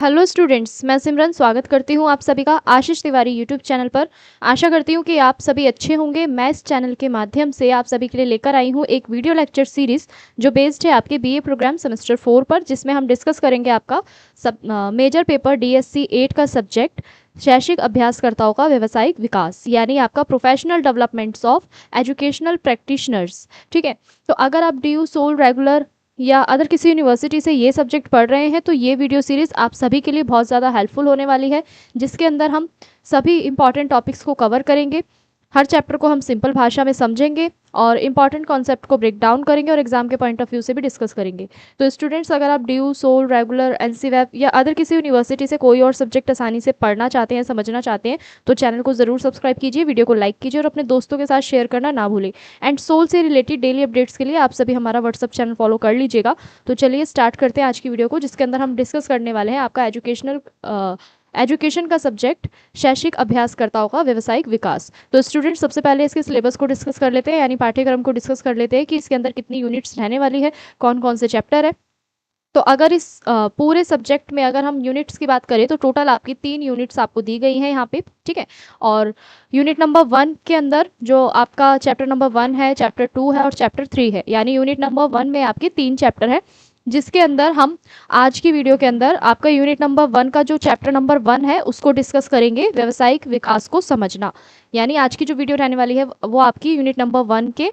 Hello students, मैं सिमरन स्वागत करती हूँ आप सभी का आशीष तिवारी यूट्यूब चैनल पर। आशा करती हूँ कि आप सभी अच्छे होंगे। मैं इस चैनल के माध्यम से आप सभी के लिए लेकर आई हूँ एक वीडियो लेक्चर सीरीज जो बेस्ड है आपके बीए प्रोग्राम सेमेस्टर 4 पर, जिसमें हम डिस्कस करेंगे आपका मेजर पेपर DSC 8 का सब्जेक्ट शैक्षिक अभ्यासकर्ताओं का व्यावसायिक विकास, यानी आपका professional developments of educational practitioners. ठीक है, तो अगर आप DU सोल रेगुलर या अदर किसी यूनिवर्सिटी से ये सब्जेक्ट पढ़ रहे हैं तो ये वीडियो सीरीज़ आप सभी के लिए बहुत ज़्यादा हेल्पफुल होने वाली है, जिसके अंदर हम सभी इंपॉर्टेंट टॉपिक्स को कवर करेंगे। हर चैप्टर को हम सिंपल भाषा में समझेंगे और इंपॉर्टेंट कॉन्सेप्ट को ब्रेक डाउन करेंगे और एग्जाम के पॉइंट ऑफ व्यू से भी डिस्कस करेंगे। तो स्टूडेंट्स, अगर आप DU सोल रेगुलर NC-वेब या अदर किसी यूनिवर्सिटी से कोई और सब्जेक्ट आसानी से पढ़ना चाहते हैं, समझना चाहते हैं, तो चैनल को ज़रूर सब्सक्राइब कीजिए, वीडियो को लाइक कीजिए और अपने दोस्तों के साथ शेयर करना ना भूलें। एंड सोल से रिलेटेड डेली अपडेट्स के लिए आप सभी हमारा व्हाट्सअप चैनल फॉलो कर लीजिएगा। तो चलिए स्टार्ट करते हैं आज की वीडियो को, जिसके अंदर हम डिस्कस करने वाले हैं आपका एजुकेशन का सब्जेक्ट शैक्षिक अभ्यासकर्ताओं का व्यावसायिक विकास। तो स्टूडेंट, सबसे पहले इसके सिलेबस को डिस्कस कर लेते हैं, यानी पाठ्यक्रम को डिस्कस कर लेते हैं कि इसके अंदर कितनी यूनिट्स रहने वाली है, कौन कौन से चैप्टर है। तो अगर इस पूरे सब्जेक्ट में अगर हम यूनिट्स की बात करें तो टोटल आपकी 3 यूनिट्स आपको दी गई हैं यहाँ पे। ठीक है, और यूनिट नंबर 1 के अंदर जो आपका चैप्टर नंबर 1 है, चैप्टर 2 है और चैप्टर 3 है, यानी यूनिट नंबर 1 में आपके 3 चैप्टर है, जिसके अंदर हम आज की वीडियो के अंदर आपका यूनिट नंबर 1 का जो चैप्टर नंबर 1 है उसको डिस्कस करेंगे, व्यावसायिक विकास को समझना। यानी आज की जो वीडियो रहने वाली है वो आपकी यूनिट नंबर 1 के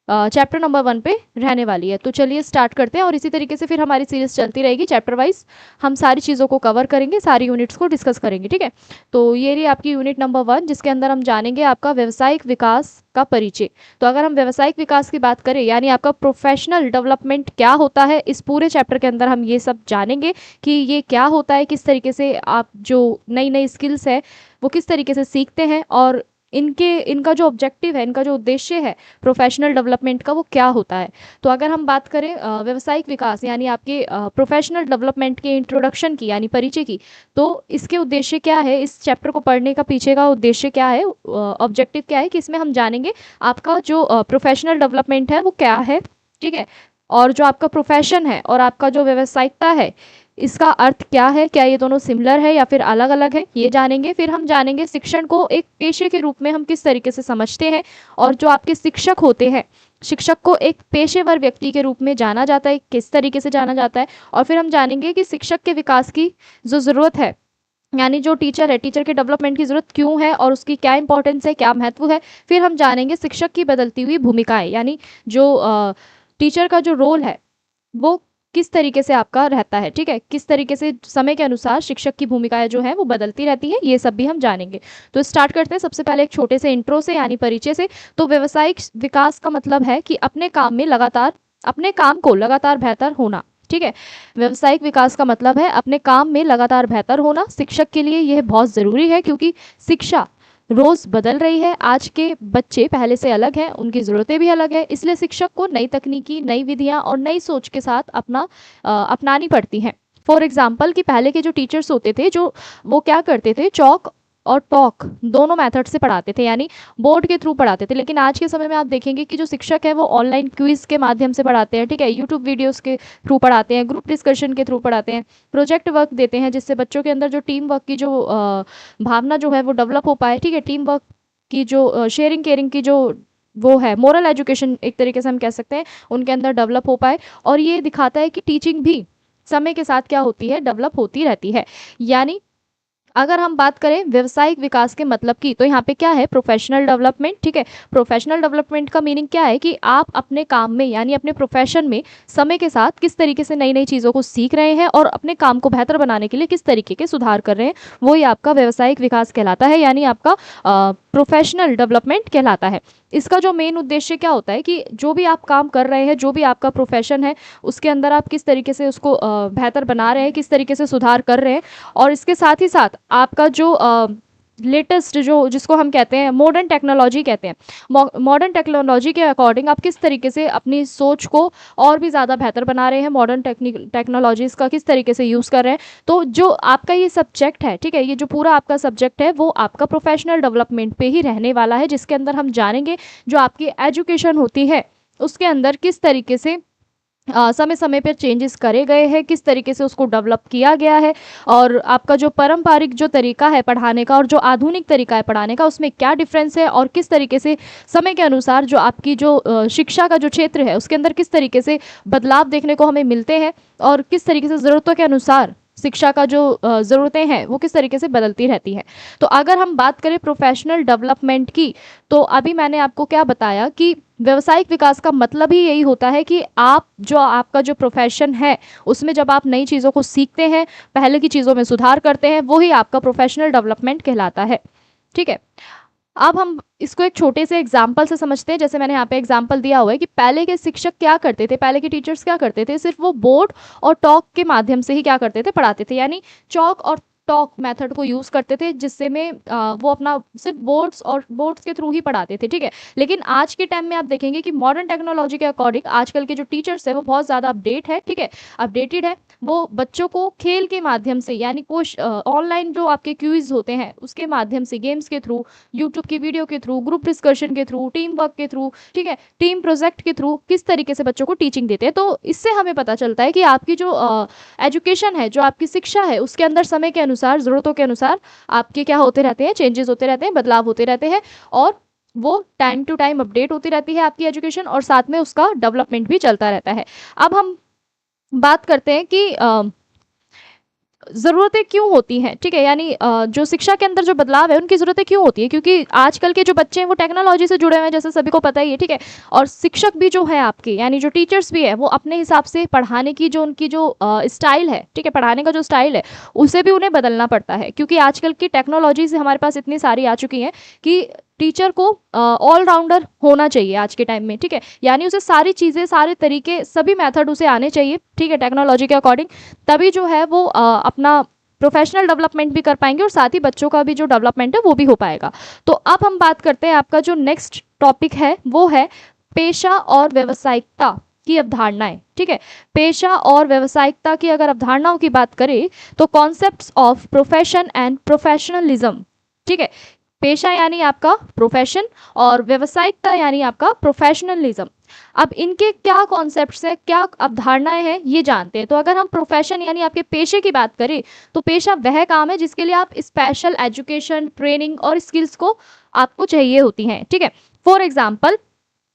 चैप्टर नंबर 1 पे रहने वाली है। तो चलिए स्टार्ट करते हैं और इसी तरीके से फिर हमारी सीरीज चलती रहेगी, चैप्टर वाइज हम सारी चीज़ों को कवर करेंगे, सारी यूनिट्स को डिस्कस करेंगे। ठीक है, तो ये रही आपकी यूनिट नंबर 1, जिसके अंदर हम जानेंगे आपका व्यावसायिक विकास का परिचय। तो अगर हम व्यावसायिक विकास की बात करें, यानी आपका प्रोफेशनल डेवलपमेंट क्या होता है, इस पूरे चैप्टर के अंदर हम ये सब जानेंगे कि ये क्या होता है, किस तरीके से आप जो नई नई स्किल्स है वो किस तरीके से सीखते हैं और इनका जो ऑब्जेक्टिव है, इनका जो उद्देश्य है प्रोफेशनल डेवलपमेंट का, वो क्या होता है। तो अगर हम बात करें व्यावसायिक विकास यानी आपके प्रोफेशनल डेवलपमेंट के इंट्रोडक्शन की, यानी परिचय की, तो इसके उद्देश्य क्या है, इस चैप्टर को पढ़ने का पीछे का उद्देश्य क्या है, ऑब्जेक्टिव क्या है, कि इसमें हम जानेंगे आपका जो प्रोफेशनल डेवलपमेंट है वो क्या है। ठीक है, और जो आपका प्रोफेशन है और आपका जो व्यावसायिकता है, इसका अर्थ क्या है, क्या ये दोनों सिमिलर है या फिर अलग अलग है, ये जानेंगे। फिर हम जानेंगे शिक्षण को एक पेशे के रूप में हम किस तरीके से समझते हैं, और जो आपके शिक्षक होते हैं, शिक्षक को एक पेशेवर व्यक्ति के रूप में जाना जाता है, किस तरीके से जाना जाता है। और फिर हम जानेंगे कि शिक्षक के विकास की जो ज़रूरत है, यानी जो टीचर है, टीचर के डेवलपमेंट की ज़रूरत क्यों है और उसकी क्या इंपॉर्टेंस है, क्या महत्व है। फिर हम जानेंगे शिक्षक की बदलती हुई भूमिकाएं, यानी जो टीचर का जो रोल है वो किस तरीके से आपका रहता है। ठीक है, किस तरीके से समय के अनुसार शिक्षक की भूमिकाएं जो है वो बदलती रहती है, ये सब भी हम जानेंगे। तो स्टार्ट करते हैं सबसे पहले एक छोटे से इंट्रो से, यानी परिचय से। तो व्यावसायिक विकास का मतलब है कि अपने काम को लगातार बेहतर होना। ठीक है, व्यावसायिक विकास का मतलब है अपने काम में लगातार बेहतर होना। शिक्षक के लिए यह बहुत ज़रूरी है, क्योंकि शिक्षा रोज बदल रही है, आज के बच्चे पहले से अलग हैं, उनकी ज़रूरतें भी अलग है, इसलिए शिक्षक को नई तकनीकी, नई विधियां और नई सोच के साथ अपनानी पड़ती हैं। फॉर एग्जाम्पल, कि पहले के जो टीचर्स होते थे, जो वो क्या करते थे, चॉक और टॉक दोनों मेथड से पढ़ाते थे, यानी बोर्ड के थ्रू पढ़ाते थे। लेकिन आज के समय में आप देखेंगे कि जो शिक्षक है वो ऑनलाइन क्विज के माध्यम से पढ़ाते हैं। ठीक है, यूट्यूब वीडियोस के थ्रू पढ़ाते हैं, ग्रुप डिस्कशन के थ्रू पढ़ाते हैं, प्रोजेक्ट वर्क देते हैं, जिससे बच्चों के अंदर जो टीम वर्क की जो भावना जो है वो डेवलप हो पाए। ठीक है, टीम वर्क की जो शेयरिंग केयरिंग की जो वो है, मोरल एजुकेशन एक तरीके से हम कह सकते हैं, उनके अंदर डेवलप हो पाए। और ये दिखाता है कि टीचिंग भी समय के साथ क्या होती है, डेवलप होती रहती है। यानी अगर हम बात करें व्यावसायिक विकास के मतलब की, तो यहाँ पे क्या है, प्रोफेशनल डेवलपमेंट। ठीक है, प्रोफेशनल डेवलपमेंट का मीनिंग क्या है कि आप अपने काम में, यानी अपने प्रोफेशन में समय के साथ किस तरीके से नई नई चीज़ों को सीख रहे हैं और अपने काम को बेहतर बनाने के लिए किस तरीके के सुधार कर रहे हैं, वो ही आपका व्यावसायिक विकास कहलाता है, यानी आपका प्रोफेशनल डेवलपमेंट कहलाता है। इसका जो मेन उद्देश्य क्या होता है कि जो भी आप काम कर रहे हैं, जो भी आपका प्रोफेशन है, उसके अंदर आप किस तरीके से उसको बेहतर बना रहे हैं, किस तरीके से सुधार कर रहे हैं, और इसके साथ ही साथ आपका जो लेटेस्ट जो जिसको हम कहते हैं मॉडर्न टेक्नोलॉजी कहते हैं, मॉडर्न टेक्नोलॉजी के अकॉर्डिंग आप किस तरीके से अपनी सोच को और भी ज़्यादा बेहतर बना रहे हैं, मॉडर्न टेक्नोलॉजीज़ का किस तरीके से यूज़ कर रहे हैं। तो जो आपका ये सब्जेक्ट है, ठीक है, ये जो पूरा आपका सब्जेक्ट है वो आपका प्रोफेशनल डेवलपमेंट पे ही रहने वाला है, जिसके अंदर हम जानेंगे जो आपकी एजुकेशन होती है उसके अंदर किस तरीके से समय समय पर चेंजेस करे गए हैं, किस तरीके से उसको डेवलप किया गया है, और आपका जो पारंपरिक जो तरीका है पढ़ाने का और जो आधुनिक तरीका है पढ़ाने का, उसमें क्या डिफरेंस है, और किस तरीके से समय के अनुसार जो आपकी जो शिक्षा का जो क्षेत्र है उसके अंदर किस तरीके से बदलाव देखने को हमें मिलते हैं, और किस तरीके से ज़रूरतों के अनुसार शिक्षा का जो ज़रूरतें हैं वो किस तरीके से बदलती रहती हैं। तो अगर हम बात करें प्रोफेशनल डेवलपमेंट की, तो अभी मैंने आपको क्या बताया कि व्यावसायिक विकास का मतलब ही यही होता है कि आप जो आपका जो प्रोफेशन है उसमें जब आप नई चीज़ों को सीखते हैं, पहले की चीज़ों में सुधार करते हैं, वही आपका प्रोफेशनल डेवलपमेंट कहलाता है। ठीक है, अब हम इसको एक छोटे से एग्जाम्पल से समझते हैं। जैसे मैंने यहाँ पे एग्जाम्पल दिया हुआ है कि पहले के शिक्षक क्या करते थे, पहले के टीचर्स क्या करते थे, सिर्फ वो बोर्ड और टॉक के माध्यम से ही क्या करते थे, पढ़ाते थे, यानी चौक और टॉक मेथड को यूज़ करते थे, जिससे में वो अपना सिर्फ बोर्ड्स के थ्रू ही पढ़ाते थे। ठीक है, लेकिन आज के टाइम में आप देखेंगे कि मॉडर्न टेक्नोलॉजी के अकॉर्डिंग आजकल के जो टीचर्स है वो बहुत ज़्यादा अपडेट है, ठीक है, अपडेटेड है। वो बच्चों को खेल के माध्यम से, यानी कुछ ऑनलाइन जो आपके क्विज होते हैं उसके माध्यम से, गेम्स के थ्रू, यूट्यूब की वीडियो के थ्रू, ग्रुप डिस्कशन के थ्रू, टीम वर्क के थ्रू, ठीक है, टीम प्रोजेक्ट के थ्रू किस तरीके से बच्चों को टीचिंग देते हैं। तो इससे हमें पता चलता है कि आपकी जो एजुकेशन है, जो आपकी शिक्षा है, उसके अंदर समय के अनुसार, ज़रूरतों के अनुसार आपके क्या होते रहते हैं, चेंजेस होते रहते हैं, बदलाव होते रहते हैं, और वो टाइम टू टाइम अपडेट होती रहती है आपकी एजुकेशन, और साथ में उसका डेवलपमेंट भी चलता रहता है। अब हम बात करते हैं कि ज़रूरतें क्यों होती हैं, ठीक है, यानी जो शिक्षा के अंदर जो बदलाव है उनकी ज़रूरतें क्यों होती है, क्योंकि आजकल के जो बच्चे हैं वो टेक्नोलॉजी से जुड़े हुए हैं, जैसे सभी को पता ही है। ठीक है, और शिक्षक भी जो है आपके, यानी जो टीचर्स भी है, वो अपने हिसाब से पढ़ाने की जो उनकी जो स्टाइल है, ठीक है, पढ़ाने का जो स्टाइल है उसे भी उन्हें बदलना पड़ता है, क्योंकि आजकल की टेक्नोलॉजी से हमारे पास इतनी सारी आ चुकी हैं कि टीचर को ऑलराउंडर होना चाहिए आज के टाइम में। ठीक है, यानी उसे सारी चीज़ें, सारे तरीके, सभी मेथड उसे आने चाहिए, ठीक है, टेक्नोलॉजी के अकॉर्डिंग, तभी जो है वो अपना प्रोफेशनल डेवलपमेंट भी कर पाएंगे, और साथ ही बच्चों का भी जो डेवलपमेंट है वो भी हो पाएगा। तो अब हम बात करते हैं, आपका जो नेक्स्ट टॉपिक है वो है पेशा और व्यावसायिकता की अवधारणाएं। ठीक है, पेशा और व्यावसायिकता की अगर अवधारणाओं की बात करें तो concepts of profession and professionalism. ठीक है, पेशा यानी आपका प्रोफेशन, और व्यावसायिकता यानी आपका प्रोफेशनलिज्म। अब इनके क्या कॉन्सेप्ट्स हैं, क्या अवधारणाएं हैं, ये जानते हैं। तो अगर हम प्रोफेशन यानी आपके पेशे की बात करें, तो पेशा वह काम है जिसके लिए आप स्पेशल एजुकेशन, ट्रेनिंग और स्किल्स को आपको चाहिए होती हैं। ठीक है, फॉर एग्जाम्पल,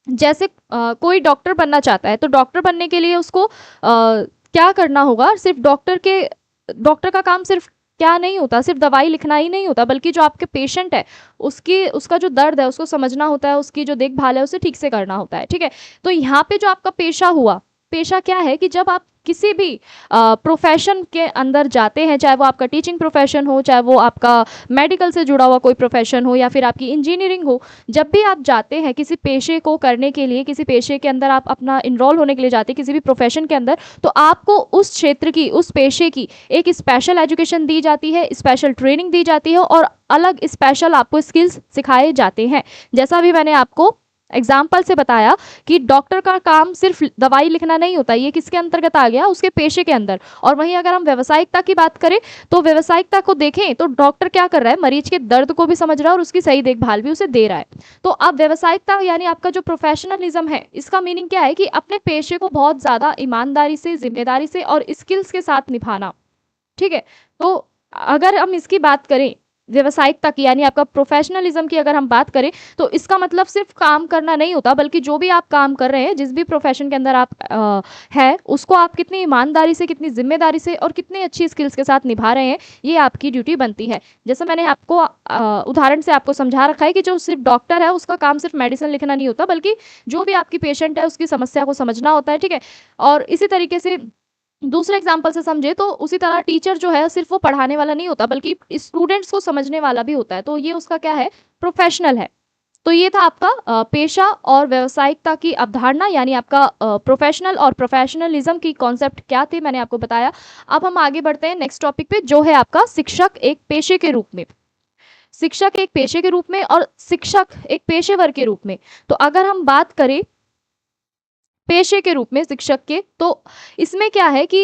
जैसे कोई डॉक्टर बनना चाहता है, तो डॉक्टर बनने के लिए उसको क्या करना होगा, सिर्फ डॉक्टर का काम सिर्फ क्या नहीं होता, सिर्फ दवाई लिखना ही नहीं होता, बल्कि जो आपके पेशेंट है उसका जो दर्द है उसको समझना होता है, उसकी जो देखभाल है उसे ठीक से करना होता है। ठीक है, तो यहाँ पे जो आपका पेशा हुआ, पेशा क्या है कि जब आप किसी भी प्रोफेशन के अंदर जाते हैं, चाहे वो आपका टीचिंग प्रोफेशन हो, चाहे वो आपका मेडिकल से जुड़ा हुआ कोई प्रोफेशन हो, या फिर आपकी इंजीनियरिंग हो, जब भी आप जाते हैं किसी पेशे को करने के लिए, किसी पेशे के अंदर आप अपना इनरोल होने के लिए जाते हैं किसी भी प्रोफेशन के अंदर, तो आपको उस क्षेत्र की, उस पेशे की एक स्पेशल एजुकेशन दी जाती है, स्पेशल ट्रेनिंग दी जाती है, और अलग स्पेशल आपको स्किल्स सिखाए जाते हैं। जैसा भी मैंने आपको एग्जाम्पल से बताया कि डॉक्टर का काम सिर्फ दवाई लिखना नहीं होता, ये किसके अंतर्गत आ गया, उसके पेशे के अंदर। और वहीं अगर हम व्यावसायिकता की बात करें, तो व्यावसायिकता को देखें तो डॉक्टर क्या कर रहा है, मरीज के दर्द को भी समझ रहा है और उसकी सही देखभाल भी उसे दे रहा है। तो अब व्यावसायिकता यानी आपका जो प्रोफेशनलिज्म है, इसका मीनिंग क्या है कि अपने पेशे को बहुत ज़्यादा ईमानदारी से, जिम्मेदारी से और स्किल्स के साथ निभाना। ठीक है, तो अगर हम इसकी बात करें व्यावसायिकता की, यानी आपका प्रोफेशनलिज्म की अगर हम बात करें, तो इसका मतलब सिर्फ काम करना नहीं होता, बल्कि जो भी आप काम कर रहे हैं, जिस भी प्रोफेशन के अंदर आप है, उसको आप कितनी ईमानदारी से, कितनी जिम्मेदारी से और कितनी अच्छी स्किल्स के साथ निभा रहे हैं, ये आपकी ड्यूटी बनती है। जैसे मैंने आपको उदाहरण से आपको समझा रखा है कि जो सिर्फ डॉक्टर है उसका काम सिर्फ मेडिसिन लिखना नहीं होता, बल्कि जो भी आपकी पेशेंट है उसकी समस्या को समझना होता है। ठीक है, और इसी तरीके से दूसरे एग्जाम्पल से समझे तो उसी तरह टीचर जो है सिर्फ वो पढ़ाने वाला नहीं होता, बल्कि स्टूडेंट्स को समझने वाला भी होता है। तो ये उसका क्या है, प्रोफेशनल है। तो ये था आपका पेशा और व्यावसायिकता की अवधारणा, यानी आपका प्रोफेशनल और प्रोफेशनलिज्म की कॉन्सेप्ट क्या थे, मैंने आपको बताया। अब हम आगे बढ़ते हैं नेक्स्ट टॉपिक पे, जो है आपका शिक्षक एक पेशे के रूप में। शिक्षक एक पेशे के रूप में और शिक्षक एक पेशेवर के रूप में। तो अगर हम बात करें पेशे के रूप में शिक्षक के, तो इसमें क्या है कि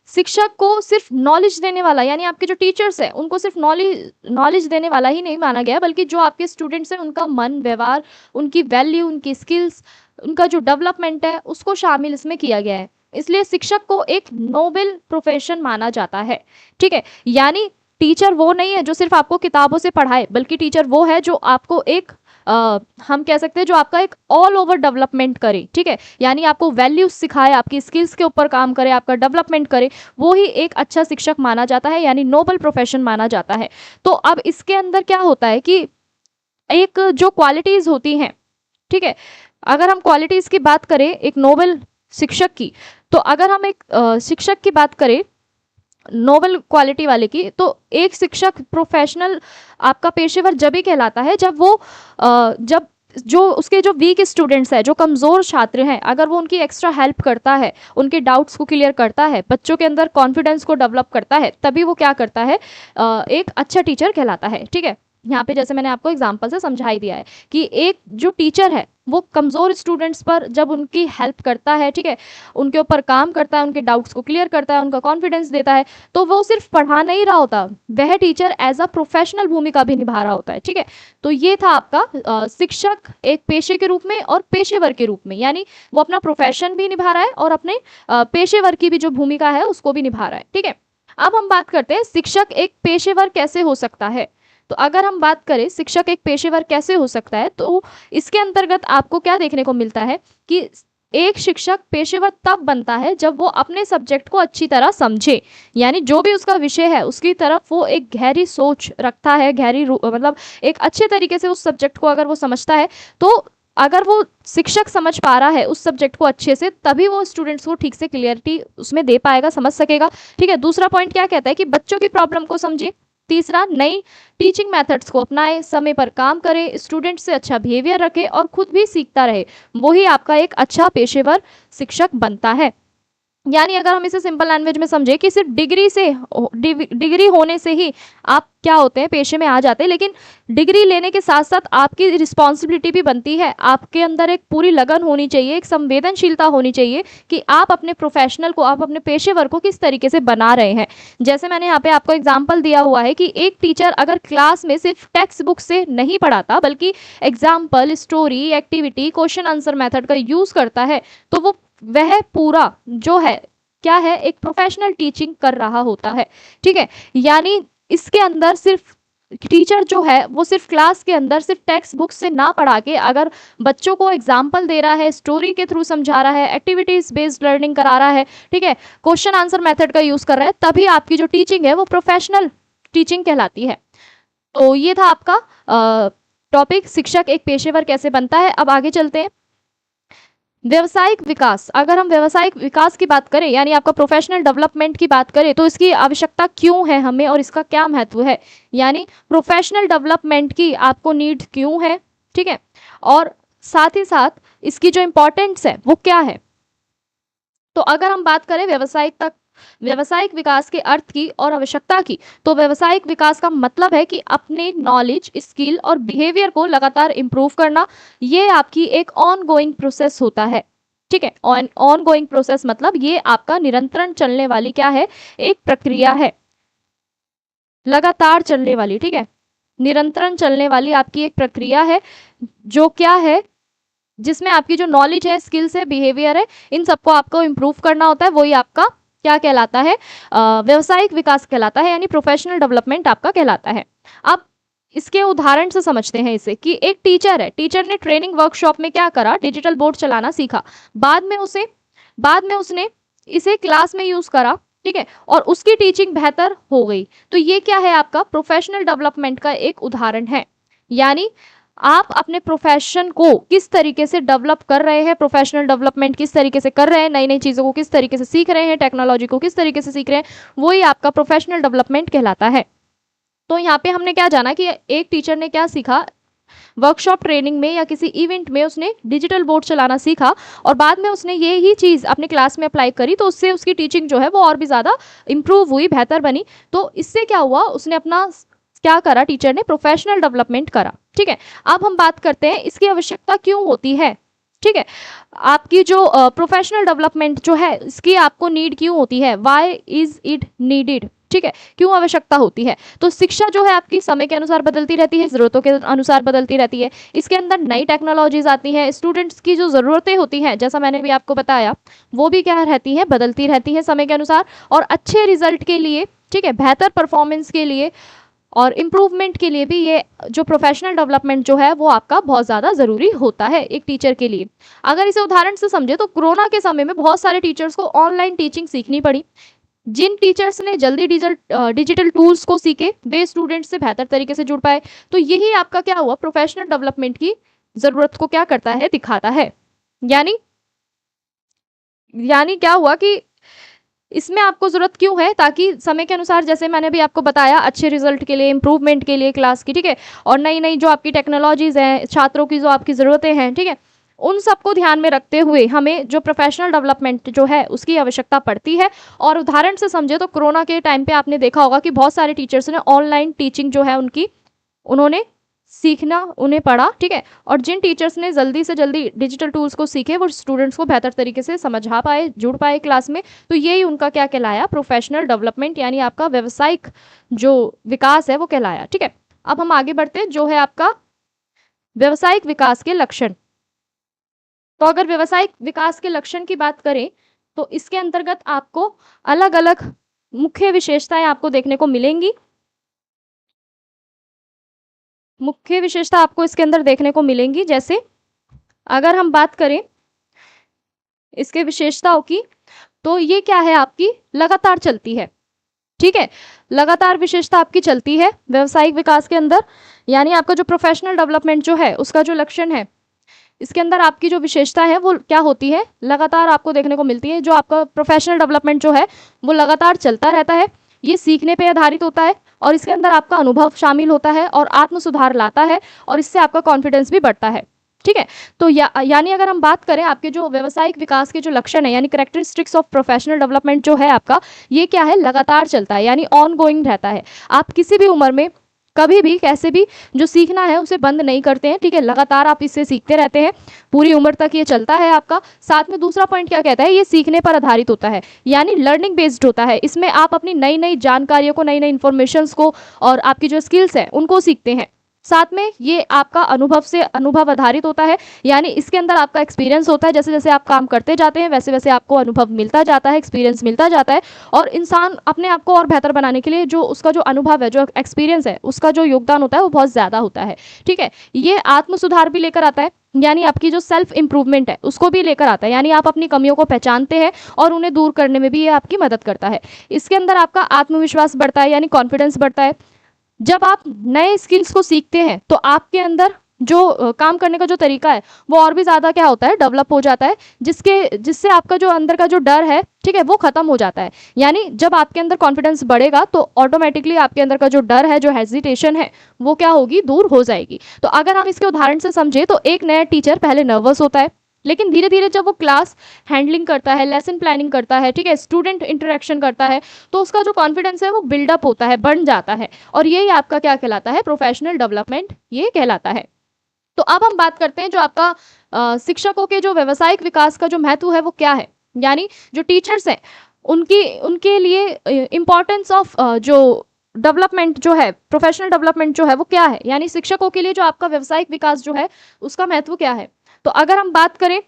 शिक्षक को सिर्फ नॉलेज देने वाला, यानी आपके जो टीचर्स हैं उनको सिर्फ नॉलेज देने वाला ही नहीं माना गया, बल्कि जो आपके स्टूडेंट्स हैं उनका मन, व्यवहार, उनकी वैल्यू, उनकी स्किल्स, उनका जो डेवलपमेंट है उसको शामिल इसमें किया गया है। इसलिए शिक्षक को एक नोबल प्रोफेशन माना जाता है। ठीक है, यानी टीचर वो नहीं है जो सिर्फ आपको किताबों से पढ़ाए, बल्कि टीचर वो है जो आपको एक हम कह सकते हैं जो आपका एक ऑल ओवर डेवलपमेंट करे। ठीक है, यानी आपको वैल्यूज सिखाए, आपकी स्किल्स के ऊपर काम करे, आपका डेवलपमेंट करे, वो ही एक अच्छा शिक्षक माना जाता है, यानी नोबल प्रोफेशन माना जाता है। तो अब इसके अंदर क्या होता है कि एक जो क्वालिटीज होती हैं, ठीक है, अगर हम क्वालिटीज की बात करें एक नोबल शिक्षक की, तो अगर हम एक शिक्षक की बात करें नोबल क्वालिटी वाले की, तो एक शिक्षक प्रोफेशनल आपका पेशेवर जब ही कहलाता है जब वो जब जो उसके जो वीक स्टूडेंट्स हैं, जो कमज़ोर छात्र हैं, अगर वो उनकी एक्स्ट्रा हेल्प करता है, उनके डाउट्स को क्लियर करता है, बच्चों के अंदर कॉन्फिडेंस को डेवलप करता है, तभी वो क्या करता है, एक अच्छा टीचर कहलाता है। ठीक है, यहाँ पे जैसे मैंने आपको एग्जांपल से समझा ही दिया है कि एक जो टीचर है वो कमज़ोर स्टूडेंट्स पर जब उनकी हेल्प करता है, ठीक है, उनके ऊपर काम करता है, उनके डाउट्स को क्लियर करता है, उनका कॉन्फिडेंस देता है, तो वो सिर्फ पढ़ा नहीं रहा होता, वह टीचर एज अ प्रोफेशनल भूमिका भी निभा रहा होता है। ठीक है, तो ये था आपका शिक्षक एक पेशे के रूप में और पेशेवर के रूप में, यानी वो अपना प्रोफेशन भी निभा रहा है और अपने पेशेवर की भी जो भूमिका है उसको भी निभा रहा है। ठीक है, अब हम बात करते हैं शिक्षक एक पेशेवर कैसे हो सकता है। तो अगर हम बात करें शिक्षक एक पेशेवर कैसे हो सकता है, तो इसके अंतर्गत आपको क्या देखने को मिलता है कि एक शिक्षक पेशेवर तब बनता है जब वो अपने सब्जेक्ट को अच्छी तरह समझे, यानी जो भी उसका विषय है उसकी तरफ वो एक गहरी सोच रखता है, गहरी मतलब एक अच्छे तरीके से उस सब्जेक्ट को अगर वो समझता है, तो अगर वो शिक्षक समझ पा रहा है उस सब्जेक्ट को अच्छे से, तभी वो स्टूडेंट्स को ठीक से क्लियरिटी उसमें दे पाएगा, समझ सकेगा। ठीक है, दूसरा पॉइंट क्या कहता है कि बच्चों की प्रॉब्लम को समझे। तीसरा, नई टीचिंग मेथड्स को अपनाए, समय पर काम करे, स्टूडेंट से अच्छा बिहेवियर रखे और खुद भी सीखता रहे, वही आपका एक अच्छा पेशेवर शिक्षक बनता है। यानी अगर हम इसे सिंपल लैंग्वेज में समझे कि सिर्फ डिग्री होने से ही आप क्या होते हैं, पेशे में आ जाते हैं, लेकिन डिग्री लेने के साथ साथ आपकी रिस्पॉन्सिबिलिटी भी बनती है, आपके अंदर एक पूरी लगन होनी चाहिए, एक संवेदनशीलता होनी चाहिए कि आप अपने प्रोफेशनल को, आप अपने पेशेवर को किस तरीके से बना रहे हैं। जैसे मैंने यहाँ पे आपको एग्जाम्पल दिया हुआ है कि एक टीचर अगर क्लास में सिर्फ टेक्स्ट बुक से नहीं पढ़ाता, बल्कि example, story, activity, question answer method का यूज करता है, तो वह पूरा जो है क्या है, एक प्रोफेशनल टीचिंग कर रहा होता है। ठीक है, यानी इसके अंदर सिर्फ टीचर जो है वो सिर्फ क्लास के अंदर सिर्फ टेक्स्ट बुक से ना पढ़ा के अगर बच्चों को एग्जाम्पल दे रहा है, स्टोरी के थ्रू समझा रहा है, एक्टिविटीज बेस्ड लर्निंग करा रहा है, ठीक है, क्वेश्चन आंसर मेथड का यूज कर रहा है, तभी आपकी जो टीचिंग है वो प्रोफेशनल टीचिंग कहलाती है। तो ये था आपका टॉपिक, शिक्षक एक पेशेवर कैसे बनता है। अब आगे चलते हैं, व्यवसायिक विकास। अगर हम व्यवसायिक विकास की बात करें, यानी आपका प्रोफेशनल डेवलपमेंट की बात करें, तो इसकी आवश्यकता क्यों है हमें और इसका क्या महत्व है, यानी प्रोफेशनल डेवलपमेंट की आपको नीड क्यों है। ठीक है, और साथ ही साथ इसकी जो इम्पोर्टेंस है वो क्या है। तो अगर हम बात करें व्यवसायिक विकास के अर्थ की और आवश्यकता की, तो व्यवसायिक विकास का मतलब है कि अपने नॉलेज, स्किल और बिहेवियर को लगातार इंप्रूव करना, ये आपकी एक ऑन गोइंग प्रोसेस होता है। ठीक है, ऑन गोइंग प्रोसेस मतलब ये आपका निरंतर चलने वाली क्या है, एक प्रक्रिया है, लगातार चलने वाली। ठीक है, निरंतर चलने वाली आपकी एक प्रक्रिया है, जो क्या है, जिसमें आपकी जो नॉलेज है, स्किल्स है, बिहेवियर है, इन सबको आपको इंप्रूव करना होता है, वही आपका क्या कहलाता है, व्यवसायिक विकास कहलाता है, यानी प्रोफेशनल डेवलपमेंट आपका कहलाता है। अब इसके उदाहरण से समझते हैं इसे, कि एक टीचर है, टीचर ने ट्रेनिंग वर्कशॉप में क्या करा, डिजिटल बोर्ड चलाना सीखा, बाद में उसने इसे क्लास में यूज करा, ठीक है, और उसकी टीचिंग बेहतर हो गई। तो ये क्या है, आपका प्रोफेशनल डेवलपमेंट का एक उदाहरण है। यानी आप अपने प्रोफेशन को किस तरीके से डेवलप कर रहे हैं, प्रोफेशनल डेवलपमेंट किस तरीके से कर रहे हैं, नई नई चीज़ों को किस तरीके से सीख रहे हैं, टेक्नोलॉजी को किस तरीके से सीख रहे हैं, वही आपका प्रोफेशनल डेवलपमेंट कहलाता है। तो यहाँ पे हमने क्या जाना कि एक टीचर ने क्या सीखा, वर्कशॉप ट्रेनिंग में या किसी इवेंट में उसने डिजिटल बोर्ड चलाना सीखा, और बाद में उसने ये ही चीज़ अपने क्लास में अप्लाई करी, तो उससे उसकी टीचिंग जो है वो और भी ज़्यादा इंप्रूव हुई, बेहतर बनी। तो इससे क्या हुआ, उसने अपना क्या करा, टीचर ने प्रोफेशनल डेवलपमेंट करा। ठीक है, अब हम बात करते हैं इसकी आवश्यकता क्यों होती है। ठीक है, आपकी जो प्रोफेशनल डेवलपमेंट जो है इसकी आपको नीड क्यों होती है, वाई इज इट नीडेड। ठीक है, क्यों आवश्यकता होती है? तो शिक्षा जो है आपकी समय के अनुसार बदलती रहती है, ज़रूरतों के अनुसार बदलती रहती है। इसके अंदर नई टेक्नोलॉजीज़ आती हैं, स्टूडेंट्स की जो ज़रूरतें होती हैं, जैसा मैंने भी आपको बताया, वो भी क्या रहती हैं, बदलती रहती हैं समय के अनुसार। और अच्छे रिजल्ट के लिए, ठीक है, बेहतर परफॉर्मेंस के लिए और इम्प्रूवमेंट के लिए भी ये जो प्रोफेशनल डेवलपमेंट जो है वो आपका बहुत ज़्यादा ज़रूरी होता है एक टीचर के लिए। अगर इसे उदाहरण से समझे तो कोरोना के समय में बहुत सारे टीचर्स को ऑनलाइन टीचिंग सीखनी पड़ी। जिन टीचर्स ने जल्दी डिजिटल टूल्स को सीखे, वे स्टूडेंट्स से बेहतर तरीके से जुड़ पाए। तो यही आपका क्या हुआ, प्रोफेशनल डेवलपमेंट की ज़रूरत को क्या करता है, दिखाता है। यानी यानी क्या हुआ कि इसमें आपको ज़रूरत क्यों है, ताकि समय के अनुसार, जैसे मैंने भी आपको बताया, अच्छे रिजल्ट के लिए, इम्प्रूवमेंट के लिए क्लास की, ठीक है, और नई नई जो आपकी टेक्नोलॉजीज़ हैं, छात्रों की जो आपकी ज़रूरतें हैं, ठीक है, उन सबको ध्यान में रखते हुए हमें जो प्रोफेशनल डेवलपमेंट जो है उसकी आवश्यकता पड़ती है। और उदाहरण से समझे तो कोरोना के टाइम पे आपने देखा होगा कि बहुत सारे टीचर्स ने ऑनलाइन टीचिंग जो है उन्होंने सीखना उन्हें पड़ा, ठीक है, और जिन टीचर्स ने जल्दी से जल्दी डिजिटल टूल्स को सीखे वो स्टूडेंट्स को बेहतर तरीके से समझा पाए, जुड़ पाए क्लास में। तो यही उनका क्या कहलाया, प्रोफेशनल डेवलपमेंट, यानी आपका व्यवसायिक जो विकास है वो कहलाया। ठीक है, अब हम आगे बढ़ते हैं, जो है आपका व्यवसायिक विकास के लक्षण। तो अगर व्यवसायिक विकास के लक्षण की बात करें तो इसके अंतर्गत आपको अलग अलग मुख्य विशेषताएं आपको देखने को मिलेंगी। मुख्य विशेषता आपको इसके अंदर देखने को मिलेंगी, जैसे अगर हम बात करें इसके विशेषताओं की, तो ये क्या है, आपकी लगातार चलती है। ठीक है, लगातार विशेषता आपकी चलती है व्यवसायिक विकास के अंदर। यानी आपका जो प्रोफेशनल डेवलपमेंट जो है उसका जो लक्षण है, इसके अंदर आपकी जो विशेषता है वो क्या होती है, लगातार आपको देखने को मिलती है। जो आपका प्रोफेशनल डेवलपमेंट जो है वो लगातार चलता रहता है, ये सीखने पे आधारित होता है, और इसके अंदर आपका अनुभव शामिल होता है और आत्म सुधार लाता है, और इससे आपका कॉन्फिडेंस भी बढ़ता है। ठीक है, तो यानी अगर हम बात करें आपके जो व्यवसायिक विकास के जो लक्षण है, यानी कैरेक्टरिस्टिक्स ऑफ प्रोफेशनल डेवलपमेंट जो है आपका, ये क्या है, लगातार चलता है, यानी ऑन गोइंग रहता है। आप किसी भी उम्र में कभी भी कैसे भी जो सीखना है उसे बंद नहीं करते हैं। ठीक है, लगातार आप इससे सीखते रहते हैं, पूरी उम्र तक ये चलता है आपका। साथ में दूसरा पॉइंट क्या कहता है, ये सीखने पर आधारित होता है, यानी लर्निंग बेस्ड होता है। इसमें आप अपनी नई नई जानकारियों को, नई नई इन्फॉर्मेशंस को और आपकी जो स्किल्स हैं उनको सीखते हैं। साथ में ये आपका अनुभव से अनुभव आधारित होता है, यानी इसके अंदर आपका एक्सपीरियंस होता है। जैसे जैसे आप काम करते जाते हैं वैसे वैसे आपको अनुभव मिलता जाता है, एक्सपीरियंस मिलता जाता है, और इंसान अपने आप को और बेहतर बनाने के लिए जो उसका जो अनुभव है, जो एक्सपीरियंस है, उसका जो योगदान होता है वो बहुत ज़्यादा होता है। ठीक है, ये आत्म सुधार भी लेकर आता है, यानी आपकी जो सेल्फ इंप्रूवमेंट है उसको भी लेकर आता है, यानी आप अपनी कमियों को पहचानते हैं और उन्हें दूर करने में भी ये आपकी मदद करता है। इसके अंदर आपका आत्मविश्वास बढ़ता है, यानी कॉन्फिडेंस बढ़ता है। जब आप नए स्किल्स को सीखते हैं तो आपके अंदर जो काम करने का जो तरीका है वो और भी ज़्यादा क्या होता है, डेवलप हो जाता है, जिससे आपका जो अंदर का जो डर है, ठीक है, वो खत्म हो जाता है। यानी जब आपके अंदर कॉन्फिडेंस बढ़ेगा तो ऑटोमेटिकली आपके अंदर का जो डर है, जो हेजिटेशन है, वो क्या होगी, दूर हो जाएगी। तो अगर हम इसके उदाहरण से समझे तो एक नया टीचर पहले नर्वस होता है, लेकिन धीरे धीरे जब वो क्लास हैंडलिंग करता है, लेसन प्लानिंग करता है, ठीक है, स्टूडेंट इंटरेक्शन करता है, तो उसका जो कॉन्फिडेंस है वो बिल्डअप होता है, बढ़ जाता है, और यही आपका क्या कहलाता है, प्रोफेशनल डेवलपमेंट ये कहलाता है। तो अब हम बात करते हैं जो आपका शिक्षकों के जो व्यवसायिक विकास का जो महत्व है वो क्या है, यानी जो टीचर्स हैं उनके लिए इम्पोर्टेंस ऑफ जो डेवलपमेंट जो है, प्रोफेशनल डेवलपमेंट जो है वो क्या है, यानी शिक्षकों के लिए जो आपका व्यवसायिक विकास जो है उसका महत्व क्या है। तो अगर हम बात करें,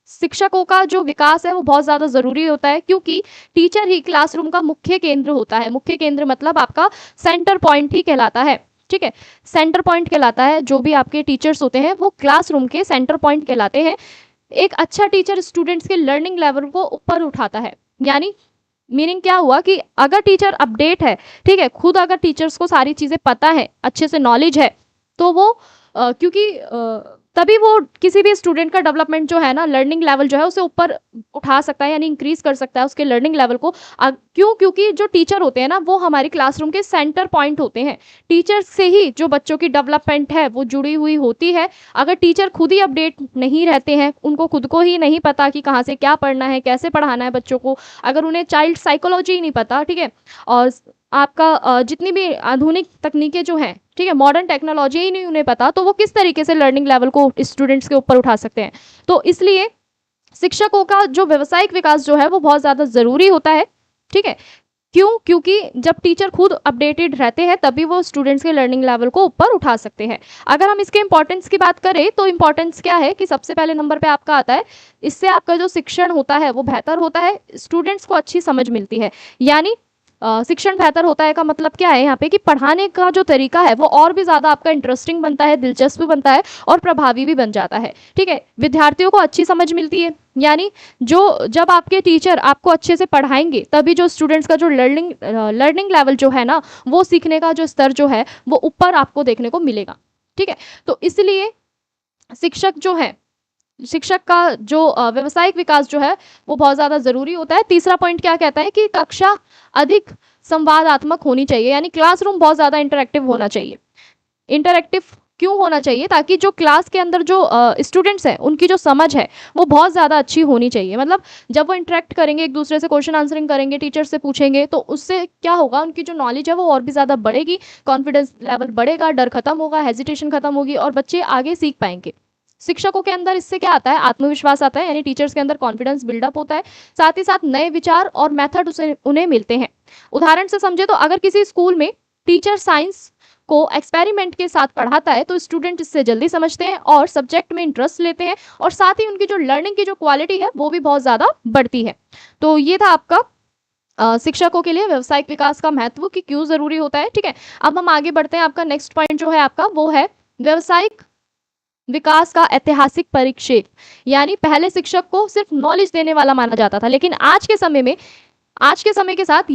शिक्षकों का जो विकास है वो बहुत ज़्यादा ज़रूरी होता है, क्योंकि टीचर ही क्लासरूम का मुख्य केंद्र होता है। मुख्य केंद्र मतलब आपका सेंटर पॉइंट ही कहलाता है। ठीक है, सेंटर पॉइंट कहलाता है, जो भी आपके टीचर्स होते हैं वो क्लासरूम के सेंटर पॉइंट कहलाते हैं। एक अच्छा टीचर स्टूडेंट्स के लर्निंग लेवल को ऊपर उठाता है, यानी मीनिंग क्या हुआ कि अगर टीचर अपडेट है, ठीक है, खुद अगर टीचर्स को सारी चीज़ें पता है, अच्छे से नॉलेज है, तो वो क्योंकि तभी वो किसी भी स्टूडेंट का डेवलपमेंट जो है ना, लर्निंग लेवल जो है उसे ऊपर उठा सकता है, यानी इंक्रीज कर सकता है उसके लर्निंग लेवल को। क्योंकि जो टीचर होते हैं ना वो हमारी क्लासरूम के सेंटर पॉइंट होते हैं। टीचर्स से ही जो बच्चों की डेवलपमेंट है वो जुड़ी हुई होती है। अगर टीचर खुद ही अपडेट नहीं रहते हैं, उनको खुद को ही नहीं पता कि कहाँ से क्या पढ़ना है, कैसे पढ़ाना है बच्चों को, अगर उन्हें चाइल्ड साइकोलॉजी ही नहीं पता, ठीक है, और आपका जितनी भी आधुनिक तकनीकें जो हैं, ठीक है, मॉडर्न टेक्नोलॉजी ही नहीं उन्हें पता, तो वो किस तरीके से लर्निंग लेवल को स्टूडेंट्स के ऊपर उठा सकते हैं। तो इसलिए शिक्षकों का जो व्यवसायिक विकास जो है वो बहुत ज़्यादा ज़रूरी होता है। ठीक है, क्यों? क्योंकि जब टीचर खुद अपडेटेड रहते हैं तभी वो स्टूडेंट्स के लर्निंग लेवल को ऊपर उठा सकते हैं। अगर हम इसके इंपॉर्टेंस की बात करें तो इंपॉर्टेंस क्या है कि सबसे पहले नंबर पे आपका आता है, इससे आपका जो शिक्षण होता है वो बेहतर होता है, स्टूडेंट्स को अच्छी समझ मिलती है। यानी शिक्षण बेहतर होता है का मतलब क्या है यहाँ पे कि पढ़ाने का जो तरीका है वो और भी ज़्यादा आपका इंटरेस्टिंग बनता है, दिलचस्प बनता है और प्रभावी भी बन जाता है। ठीक है, विद्यार्थियों को अच्छी समझ मिलती है, यानी जो जब आपके टीचर आपको अच्छे से पढ़ाएंगे तभी जो स्टूडेंट्स का जो लर्निंग लेवल जो है ना, वो सीखने का जो स्तर जो है वो ऊपर आपको देखने को मिलेगा। ठीक है, तो इसलिए शिक्षक का जो व्यावसायिक विकास जो है वो बहुत ज़्यादा ज़रूरी होता है। तीसरा पॉइंट क्या कहता है कि कक्षा अधिक संवादात्मक होनी चाहिए, यानी क्लासरूम बहुत ज़्यादा इंटरेक्टिव होना चाहिए। इंटरेक्टिव क्यों होना चाहिए? ताकि जो क्लास के अंदर जो स्टूडेंट्स हैं उनकी जो समझ है वो बहुत ज़्यादा अच्छी होनी चाहिए। मतलब जब वो इंटरेक्ट करेंगे, एक दूसरे से क्वेश्चन आंसरिंग करेंगे, टीचर से पूछेंगे, तो उससे क्या होगा, उनकी जो नॉलेज है वो और भी ज़्यादा बढ़ेगी, कॉन्फिडेंस लेवल बढ़ेगा, डर खत्म होगा, हेजिटेशन खत्म होगी और बच्चे आगे सीख पाएंगे। शिक्षकों के अंदर इससे क्या आता है? आत्मविश्वास आता है, यानी टीचर्स के अंदर कॉन्फिडेंस बिल्डअप होता है। साथ ही साथ नए विचार और मेथड उन्हें मिलते हैं। उदाहरण से समझे तो अगर किसी स्कूल में टीचर साइंस को एक्सपेरिमेंट के साथ पढ़ाता है तो स्टूडेंट इससे जल्दी समझते हैं और सब्जेक्ट में इंटरेस्ट लेते हैं और साथ ही उनकी जो लर्निंग की जो क्वालिटी है वो भी बहुत ज़्यादा बढ़ती है। तो ये था आपका शिक्षकों के लिए व्यावसायिक विकास का महत्व कि क्यों ज़रूरी होता है। ठीक है, अब हम आगे बढ़ते हैं। आपका नेक्स्ट पॉइंट जो है आपका वो है व्यावसायिक विकास का ऐतिहासिक परिप्रेक्ष्य। यानी पहले शिक्षक को सिर्फ नॉलेज देने वाला माना जाता था, लेकिन आज के समय के साथ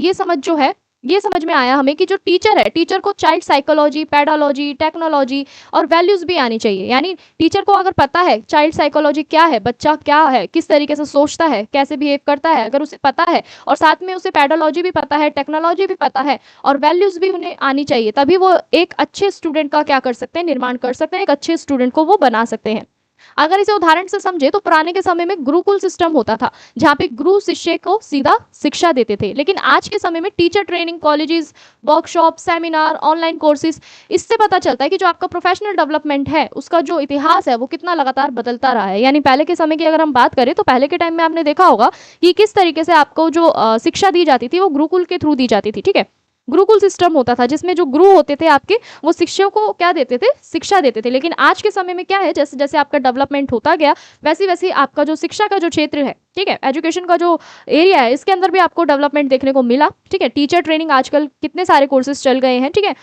ये समझ में आया हमें कि जो टीचर है, टीचर को चाइल्ड साइकोलॉजी, पेडालॉजी, टेक्नोलॉजी और वैल्यूज भी आनी चाहिए। यानी टीचर को अगर पता है चाइल्ड साइकोलॉजी क्या है, बच्चा क्या है, किस तरीके से सोचता है, कैसे बिहेव करता है, अगर उसे पता है और साथ में उसे पेडालॉजी भी पता है, टेक्नोलॉजी भी पता है और वैल्यूज भी उन्हें आनी चाहिए, तभी वो एक अच्छे स्टूडेंट का क्या कर सकते हैं, निर्माण कर सकते हैं, एक अच्छे स्टूडेंट को वो बना सकते हैं। अगर इसे उदाहरण से समझे तो पुराने के समय में गुरुकुल सिस्टम होता था जहाँ पे गुरु शिष्य को सीधा शिक्षा देते थे, लेकिन आज के समय में teacher training colleges, workshop, seminar, online courses, इससे पता चलता है कि जो आपका प्रोफेशनल डेवलपमेंट है उसका जो इतिहास है वो कितना लगातार बदलता रहा है। यानी पहले के समय की अगर हम बात करें तो पहले के टाइम में आपने देखा होगा कि किस तरीके से आपको जो शिक्षा दी जाती थी वो गुरुकुल के थ्रू दी जाती थी। ठीक है, गुरुकुल सिस्टम होता था जिसमें जो गुरु होते थे आपके वो शिष्यों को क्या देते थे, शिक्षा देते थे। लेकिन आज के समय में क्या है, जैसे जैसे आपका डेवलपमेंट होता गया वैसे वैसे आपका जो शिक्षा का जो क्षेत्र है, ठीक है, एजुकेशन का जो एरिया है, इसके अंदर भी आपको डेवलपमेंट देखने को मिला। ठीक है, टीचर ट्रेनिंग आजकल कितने सारे कोर्सेज चल गए हैं। ठीक है,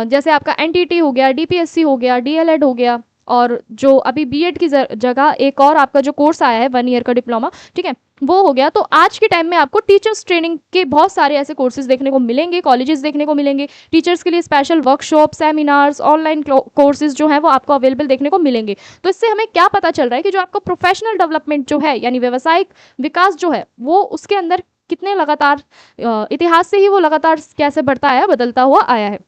जैसे आपका एनटीटी हो गया, डीपीएससी हो गया, डीएलएड हो गया और जो अभी बीएड की जगह एक और आपका जो कोर्स आया है 1 ईयर का डिप्लोमा, ठीक है, वो हो गया। तो आज के टाइम में आपको टीचर्स ट्रेनिंग के बहुत सारे ऐसे कोर्सेज देखने को मिलेंगे, कॉलेजेस देखने को मिलेंगे, टीचर्स के लिए special workshop, seminars, online courses जो है वो आपको अवेलेबल देखने को मिलेंगे। तो इससे हमें क्या पता चल रहा है कि जो आपका प्रोफेशनल डेवलपमेंट जो है, यानी व्यावसायिक विकास जो है, वो उसके अंदर कितने लगातार इतिहास से ही वो लगातार कैसे बढ़ता आया, बदलता हुआ आया है।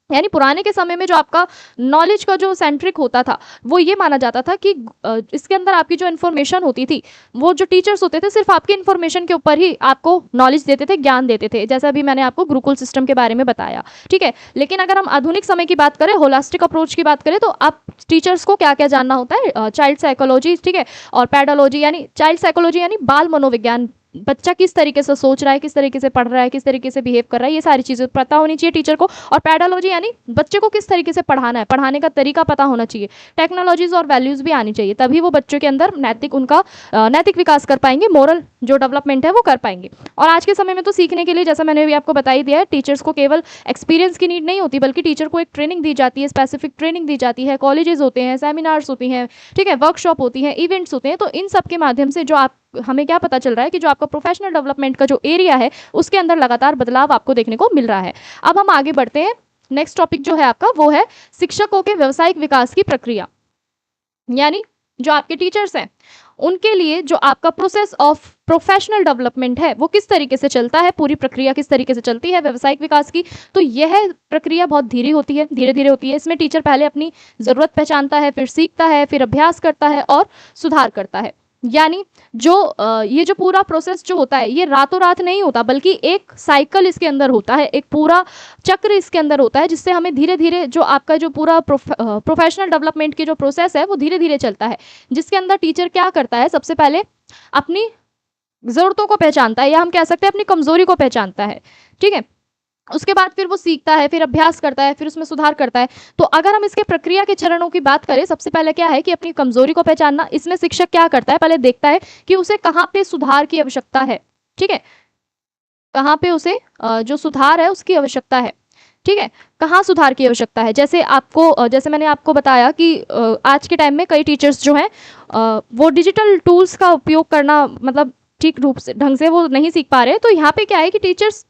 यानी पुराने के समय में जो आपका नॉलेज का जो सेंट्रिक होता था वो ये माना जाता था कि इसके अंदर आपकी जो इन्फॉर्मेशन होती थी, वो जो टीचर्स होते थे सिर्फ आपकी इन्फॉर्मेशन के ऊपर ही आपको नॉलेज देते थे, ज्ञान देते थे, जैसा अभी मैंने आपको गुरुकुल सिस्टम के बारे में बताया। ठीक है, लेकिन अगर हम आधुनिक समय की बात करें, होलिस्टिक अप्रोच की बात करें, तो आप टीचर्स को क्या क्या जानना होता है, चाइल्ड साइकोलॉजी, ठीक है, और पेडालॉजी, यानी चाइल्ड साइकोलॉजी यानी बाल मनोविज्ञान, बच्चा किस तरीके से सोच रहा है, किस तरीके से पढ़ रहा है, किस तरीके से बिहेव कर रहा है, ये सारी चीज़ें पता होनी चाहिए टीचर को। और पेडालॉजी यानी बच्चे को किस तरीके से पढ़ाना है, पढ़ाने का तरीका पता होना चाहिए। टेक्नोलॉजीज और वैल्यूज़ भी आनी चाहिए, तभी वो बच्चों के अंदर नैतिक विकास कर पाएंगे, मोरल जो डेवलपमेंट है वो कर पाएंगे। और आज के समय में तो सीखने के लिए, जैसा मैंने भी आपको बता ही दिया है, टीचर्स को केवल एक्सपीरियंस की नीड नहीं होती, बल्कि टीचर को एक ट्रेनिंग दी जाती है, स्पेसिफिक ट्रेनिंग दी जाती है, कॉलेजेस होते हैं, सेमिनार्स होती हैं, ठीक है, वर्कशॉप होती हैं, इवेंट्स होते हैं। तो इन सब के माध्यम से जो हमें क्या पता चल रहा है कि जो आपका प्रोफेशनल डेवलपमेंट का जो एरिया है उसके अंदर लगातार बदलाव आपको देखने को मिल रहा है। अब हम आगे बढ़ते हैं। नेक्स्ट टॉपिक जो है आपका वो है शिक्षकों के व्यावसायिक विकास की प्रक्रिया। यानी जो आपके टीचर्स हैं उनके लिए जो आपका प्रोसेस ऑफ प्रोफेशनल डेवलपमेंट है वो किस तरीके से चलता है, पूरी प्रक्रिया किस तरीके से चलती है व्यावसायिक विकास की। तो यह प्रक्रिया बहुत धीरे धीरे होती है। इसमें टीचर पहले अपनी ज़रूरत पहचानता है, फिर सीखता है, फिर अभ्यास करता है और सुधार करता है। यानी जो ये जो पूरा प्रोसेस जो होता है ये रातों रात नहीं होता, बल्कि एक साइकिल इसके अंदर होता है, एक पूरा चक्र इसके अंदर होता है, जिससे हमें धीरे धीरे जो आपका जो पूरा प्रोफेशनल डेवलपमेंट की जो प्रोसेस है वो धीरे धीरे चलता है, जिसके अंदर टीचर क्या करता है, सबसे पहले अपनी ज़रूरतों को पहचानता है, या हम कह सकते हैं अपनी कमज़ोरी को पहचानता है, ठीक है। उसके बाद फिर वो सीखता है, फिर अभ्यास करता है, फिर उसमें सुधार करता है। तो अगर हम इसके प्रक्रिया के चरणों की बात करें, सबसे पहले क्या है कि अपनी कमज़ोरी को पहचानना। इसमें शिक्षक क्या करता है, पहले देखता है कि उसे कहाँ पे सुधार की आवश्यकता है, ठीक है? कहाँ पे उसे जो सुधार है उसकी आवश्यकता है, ठीक है? कहाँ सुधार की आवश्यकता है? जैसे जैसे मैंने आपको बताया कि आज के टाइम में कई टीचर्स जो हैं वो डिजिटल टूल्स का उपयोग करना मतलब ठीक रूप से ढंग से वो नहीं सीख पा रहे। तो यहाँ पे क्या है कि टीचर्स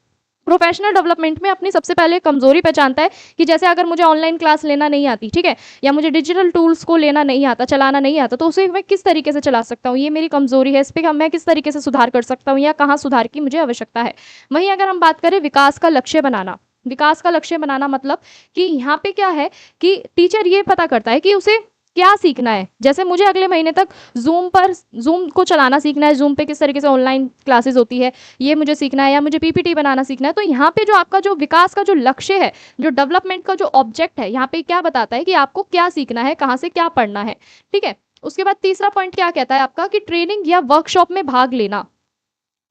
प्रोफेशनल डेवलपमेंट में अपनी सबसे पहले कमजोरी पहचानता है कि जैसे अगर मुझे ऑनलाइन क्लास लेना नहीं आती, ठीक है, या मुझे डिजिटल टूल्स को लेना नहीं आता, चलाना नहीं आता, तो उसे मैं किस तरीके से चला सकता हूँ, ये मेरी कमजोरी है, इस पर मैं किस तरीके से सुधार कर सकता हूँ या कहाँ सुधार की मुझे आवश्यकता है। वहीं अगर हम बात करें विकास का लक्ष्य बनाना, विकास का लक्ष्य बनाना मतलब कि यहाँ पे क्या है कि टीचर ये पता करता है कि उसे क्या सीखना है। जैसे मुझे अगले महीने तक जूम को चलाना सीखना है, जूम पे किस तरीके से ऑनलाइन क्लासेस होती है ये मुझे सीखना है, या मुझे पीपीटी बनाना सीखना है। तो यहाँ पे जो आपका जो विकास का जो लक्ष्य है, जो डेवलपमेंट का जो ऑब्जेक्ट है, यहाँ पे क्या बताता है कि आपको क्या सीखना है, कहाँ से क्या पढ़ना है, ठीक है। उसके बाद तीसरा पॉइंट क्या कहता है आपका कि ट्रेनिंग या वर्कशॉप में भाग लेना,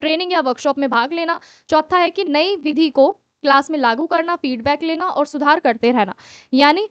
ट्रेनिंग या वर्कशॉप में भाग लेना। चौथा है कि नई विधि को क्लास में लागू करना, फीडबैक लेना और सुधार करते रहना। यानी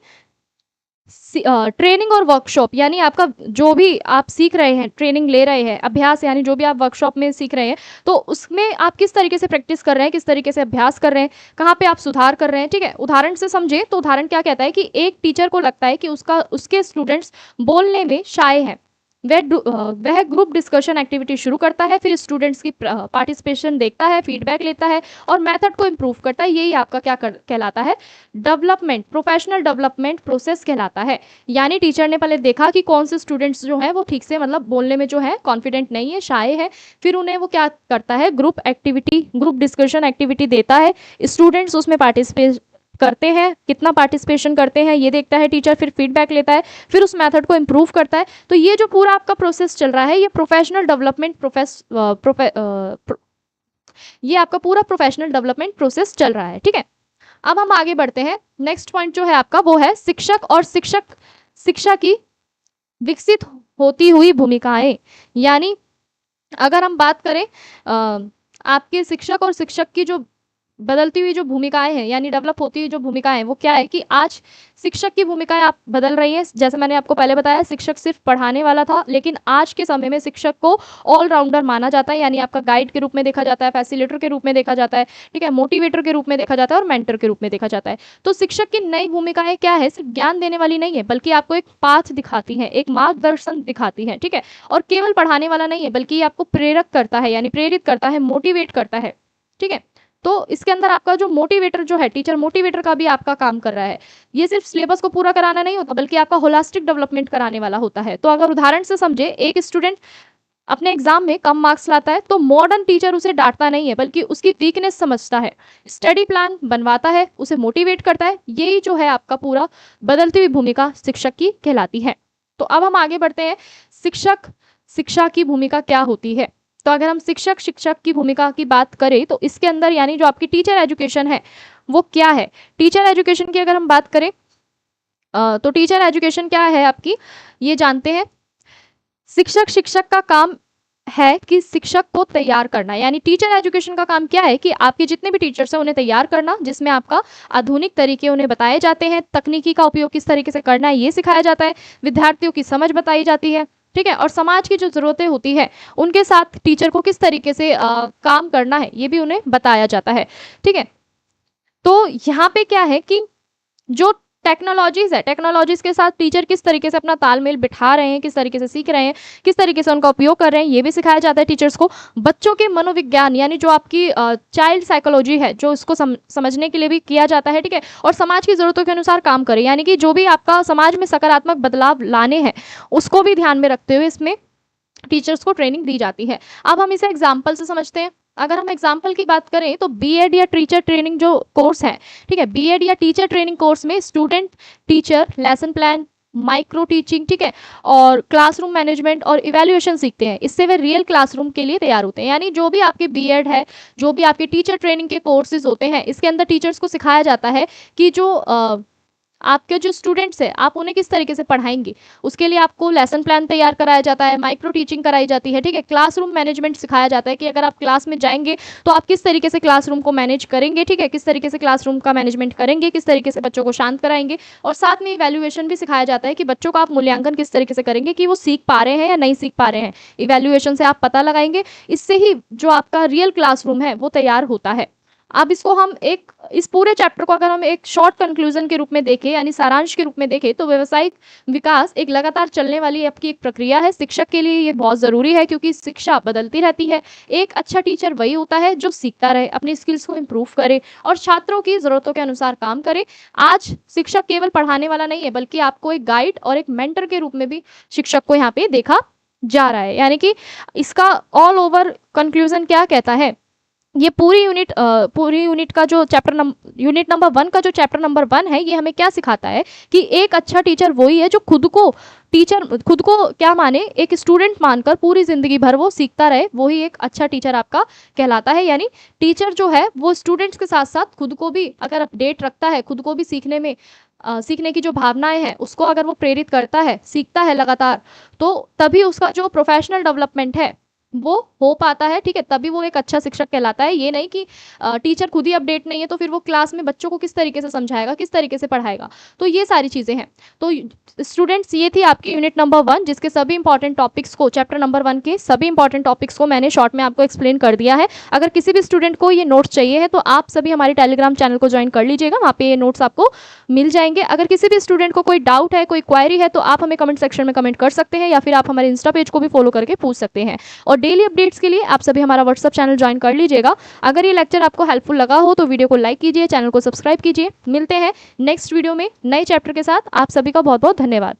ट्रेनिंग और वर्कशॉप यानी आपका जो भी आप सीख रहे हैं, ट्रेनिंग ले रहे हैं, अभ्यास यानी जो भी आप वर्कशॉप में सीख रहे हैं, तो उसमें आप किस तरीके से प्रैक्टिस कर रहे हैं, किस तरीके से अभ्यास कर रहे हैं, कहाँ पे आप सुधार कर रहे हैं, ठीक है। उदाहरण से समझे तो उदाहरण क्या कहता है कि एक टीचर को लगता है कि उसके स्टूडेंट्स बोलने में शाय हैं, वह ग्रुप डिस्कशन एक्टिविटी शुरू करता है, फिर स्टूडेंट्स की पार्टिसिपेशन देखता है, फीडबैक लेता है और मेथड को इम्प्रूव करता है। यही आपका क्या कहलाता है, डेवलपमेंट, प्रोफेशनल डेवलपमेंट प्रोसेस कहलाता है। यानी टीचर ने पहले देखा कि कौन से स्टूडेंट्स जो हैं वो ठीक से मतलब बोलने में जो है कॉन्फिडेंट नहीं है, शाय है, फिर उन्हें वो क्या करता है, ग्रुप डिस्कशन एक्टिविटी देता है, स्टूडेंट्स उसमें पार्टिसिपेट करते हैं, कितना पार्टिसिपेशन करते हैं ये देखता है टीचर, फिर फीडबैक लेता है, फिर उस मेथड को इम्प्रूव करता है। तो ये जो पूरा आपका प्रोसेस चल रहा है ये प्रोफेशनल डेवलपमेंट ये आपका पूरा प्रोफेशनल डेवलपमेंट प्रोसेस चल रहा है, ठीक है। अब हम आगे बढ़ते हैं। नेक्स्ट पॉइंट जो है आपका वो है शिक्षक और शिक्षा की विकसित होती हुई भूमिकाएं। यानी अगर हम बात करें आपके शिक्षक और शिक्षक की जो बदलती हुई जो भूमिकाएं हैं, यानी डेवलप होती हुई जो भूमिकाएं हैं, वो क्या है कि आज शिक्षक की भूमिकाएं आप बदल रही हैं। जैसे मैंने आपको पहले बताया शिक्षक सिर्फ पढ़ाने वाला था, लेकिन आज के समय में शिक्षक को ऑलराउंडर माना जाता है। यानी आपका गाइड के रूप में देखा जाता है, फैसिलिटेटर के रूप में देखा जाता है, ठीक है, मोटिवेटर के रूप में देखा जाता है और मेंटर के रूप में देखा जाता है। तो शिक्षक की नई भूमिकाएं क्या है, सिर्फ ज्ञान देने वाली नहीं है, बल्कि आपको एक पाथ दिखाती है, एक मार्गदर्शन दिखाती है, ठीक है। और केवल पढ़ाने वाला नहीं है, बल्कि आपको प्रेरक करता है, यानी प्रेरित करता है, मोटिवेट करता है, ठीक है। तो इसके अंदर आपका जो मोटिवेटर जो है, टीचर मोटिवेटर का भी आपका काम कर रहा है। ये सिर्फ सिलेबस को पूरा कराना नहीं होता, बल्कि आपका होलिस्टिक डेवलपमेंट कराने वाला होता है। तो अगर उदाहरण से समझे, एक स्टूडेंट अपने एग्जाम में कम मार्क्स लाता है तो मॉडर्न टीचर उसे डांटता नहीं है, बल्कि उसकी वीकनेस समझता है, स्टडी प्लान बनवाता है, उसे मोटिवेट करता है। यही जो है आपका पूरा बदलती हुई भूमिका शिक्षक की कहलाती है। तो अब हम आगे बढ़ते हैं, शिक्षा की भूमिका क्या होती है। तो अगर हम शिक्षक की भूमिका की बात करें तो इसके अंदर यानी जो आपकी टीचर एजुकेशन है वो क्या है। टीचर एजुकेशन की अगर हम बात करें तो टीचर एजुकेशन क्या है आपकी, ये जानते हैं। शिक्षक का काम है कि शिक्षक को तैयार करना, यानी टीचर एजुकेशन का काम क्या है कि आपके जितने भी टीचर्स हैं उन्हें तैयार करना, जिसमें आपका आधुनिक तरीके उन्हें बताए जाते हैं, तकनीकी का उपयोग किस तरीके से करना है ये सिखाया जाता है, विद्यार्थियों की समझ बताई जाती है, ठीक है, और समाज की जो जरूरतें होती है उनके साथ टीचर को किस तरीके से काम करना है ये भी उन्हें बताया जाता है, ठीक है। तो यहाँ पे क्या है कि जो टेक्नोलॉजीज है, टेक्नोलॉजीज के साथ टीचर किस तरीके से अपना तालमेल बिठा रहे हैं, किस तरीके से सीख रहे हैं, किस तरीके से उनका उपयोग कर रहे हैं ये भी सिखाया जाता है टीचर्स को। बच्चों के मनोविज्ञान यानी जो आपकी चाइल्ड साइकोलॉजी है, जो इसको समझने के लिए भी किया जाता है, ठीक है, और समाज की जरूरतों के अनुसार काम करे, यानी कि जो भी आपका समाज में सकारात्मक बदलाव लाने हैं उसको भी ध्यान में रखते हुए इसमें टीचर्स को ट्रेनिंग दी जाती है। अब हम इसे एग्जाम्पल से समझते हैं। अगर हम एग्जाम्पल की बात करें तो बीएड या टीचर ट्रेनिंग जो कोर्स है, ठीक है, बीएड या टीचर ट्रेनिंग कोर्स में student teacher lesson plan, micro teaching, ठीक है, और क्लासरूम मैनेजमेंट और इवैल्यूएशन सीखते हैं। इससे वे रियल क्लासरूम के लिए तैयार होते हैं। यानी जो भी आपके बीएड है, जो भी आपके टीचर ट्रेनिंग के कोर्सेज होते हैं, इसके अंदर टीचर्स को सिखाया जाता है कि जो आपके जो स्टूडेंट्स हैं आप उन्हें किस तरीके से पढ़ाएंगे, उसके लिए आपको लेसन प्लान तैयार कराया जाता है, माइक्रो टीचिंग कराई जाती है, ठीक है, क्लासरूम मैनेजमेंट सिखाया जाता है कि अगर आप क्लास में जाएंगे तो आप किस तरीके से क्लासरूम को मैनेज करेंगे, ठीक है, किस तरीके से क्लासरूम का मैनेजमेंट करेंगे, किस तरीके से बच्चों को शांत कराएंगे। और साथ में इवैल्यूएशन भी सिखाया जाता है कि बच्चों का आप मूल्यांकन किस तरीके से करेंगे कि वो सीख पा रहे हैं या नहीं सीख पा रहे हैं, इवैल्यूएशन से आप पता लगाएंगे। इससे ही जो आपका रियल क्लासरूम है वो तैयार होता है। अब इसको हम एक इस पूरे चैप्टर को अगर हम एक शॉर्ट कंक्लूजन के रूप में देखें, यानी सारांश के रूप में देखें, तो व्यावसायिक विकास एक लगातार चलने वाली आपकी एक प्रक्रिया है। शिक्षक के लिए ये बहुत ज़रूरी है क्योंकि शिक्षा बदलती रहती है। एक अच्छा टीचर वही होता है जो सीखता रहे, अपनी स्किल्स को इम्प्रूव करे और छात्रों की ज़रूरतों के अनुसार काम करे। आज शिक्षक केवल पढ़ाने वाला नहीं है, बल्कि आपको एक गाइड और एक मेंटर के रूप में भी शिक्षक को यहाँ पे देखा जा रहा है। यानी कि इसका ऑल ओवर कंक्लूजन क्या कहता है, ये पूरी यूनिट का जो यूनिट नंबर 1 का जो चैप्टर नंबर 1 है, ये हमें क्या सिखाता है कि एक अच्छा टीचर वही है जो खुद को क्या माने, एक स्टूडेंट मानकर पूरी जिंदगी भर वो सीखता रहे, वही एक अच्छा टीचर आपका कहलाता है। यानी टीचर जो है वो स्टूडेंट्स के साथ साथ खुद को भी अगर अपडेट रखता है, खुद को भी सीखने की जो भावनाएं हैं उसको अगर वो प्रेरित करता है, सीखता है लगातार, तो तभी उसका जो प्रोफेशनल डेवलपमेंट है वो हो पाता है, ठीक है, तभी वो एक अच्छा शिक्षक कहलाता है। ये नहीं कि टीचर खुद ही अपडेट नहीं है तो फिर वो क्लास में बच्चों को किस तरीके से समझाएगा, किस तरीके से पढ़ाएगा। तो ये सारी चीज़ें हैं। तो स्टूडेंट्स, ये थी आपकी यूनिट नंबर 1, जिसके सभी इंपॉर्टेंट टॉपिक्स को, चैप्टर नंबर 1 के सभी इंपॉर्टेंट टॉपिक्स को मैंने शॉर्ट में आपको एक्सप्लेन कर दिया है। अगर किसी भी स्टूडेंट को ये नोट्स चाहिए है तो आप सभी हमारे टेलीग्राम चैनल को ज्वाइन कर लीजिएगा, वहाँ पे ये नोट्स आपको मिल जाएंगे। अगर किसी भी स्टूडेंट को कोई डाउट है, कोई क्वेरी है, तो आप हमें कमेंट सेक्शन में कमेंट कर सकते हैं या फिर आप हमारे इंस्टा पेज को भी फॉलो करके पूछ सकते हैं। और डेली अपडेट्स के लिए आप सभी हमारा व्हाट्सएप चैनल ज्वाइन कर लीजिएगा। अगर ये लेक्चर आपको हेल्पफुल लगा हो तो वीडियो को लाइक कीजिए, चैनल को सब्सक्राइब कीजिए। मिलते हैं नेक्स्ट वीडियो में नए चैप्टर के साथ। आप सभी का बहुत बहुत धन्यवाद।